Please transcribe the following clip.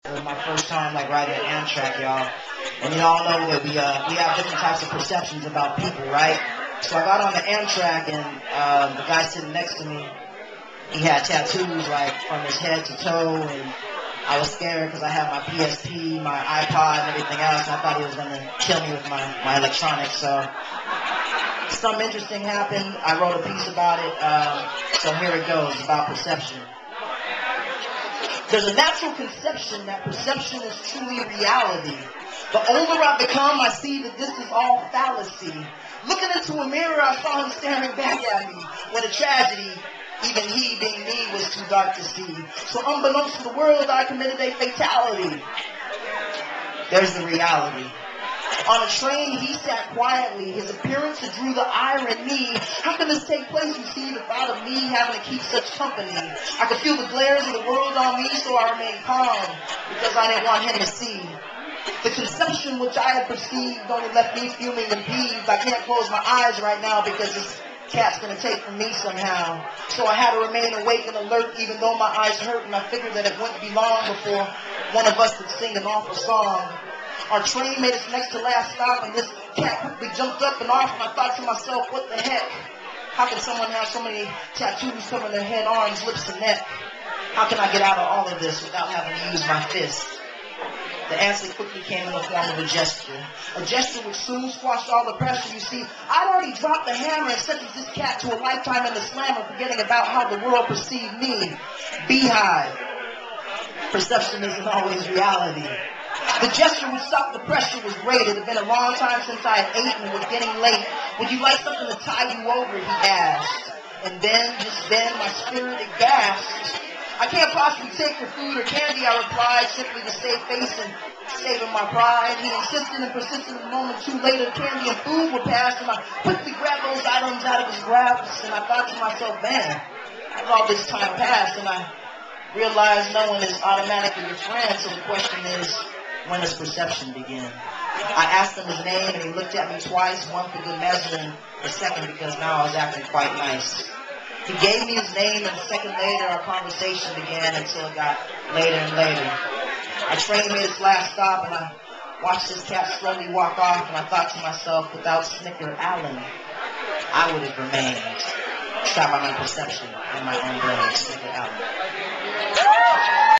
It was my first time like riding an Amtrak, y'all. And you all know that we have different types of perceptions about people, right? So I got on the Amtrak and the guy sitting next to me, he had tattoos like from his head to toe, and I was scared because I had my PSP, my iPod, and everything else, and I thought he was going to kill me with my electronics. So something interesting happened. I wrote a piece about it. So here it goes, about perception. There's a natural conception that perception is truly reality. The older I become, I see that this is all fallacy. Looking into a mirror, I saw him staring back at me. What a tragedy. Even he, being me, was too dark to see. So unbeknownst to the world, I committed a fatality. There's the reality. On a train, he sat quietly. His appearance drew the ire in me. How can this take place? You see, the thought of me having to keep such company. I could feel the glares of the world on me, so I remained calm, because I didn't want him to see. The conception which I had perceived only left me fuming and peeved. I can't close my eyes right now because this cat's going to take from me somehow. So I had to remain awake and alert even though my eyes hurt, and I figured that it wouldn't be long before one of us would sing an awful song. Our train made its next to last stop, and this cat quickly jumped up and off, and I thought to myself, what the heck? How can someone have so many tattoos covering their head, arms, lips, and neck? How can I get out of all of this without having to use my fist? The answer quickly came in the form of a gesture which soon squashed all the pressure. You see, I'd already dropped the hammer and sentenced this cat to a lifetime in the slammer, forgetting about how the world perceived me. Beehive. Perception isn't always reality. The gesture which stopped the pressure was great. It had been a long time since I had eaten and was getting late. Would you like something to tide you over, he asked. And then, just then, my spirit had gasped. I can't possibly take your food or candy, I replied, simply to save face and saving my pride. He insisted and persisted. A moment too later, candy and food were passed, and I quickly grabbed those items out of his grasp, and I thought to myself, man, how's all this time passed? And I realized no one is automatically your friend, so the question is, when does perception begin? I asked him his name, and he looked at me twice, one for good measure, and the second because now I was acting quite nice. He gave me his name, and a second later, our conversation began until it got later and later. Our train made its last stop, and I watched this cat slowly walk off, and I thought to myself, without Snicker Allen, I would have remained trapped by my perception and my own brain. Snicker Allen.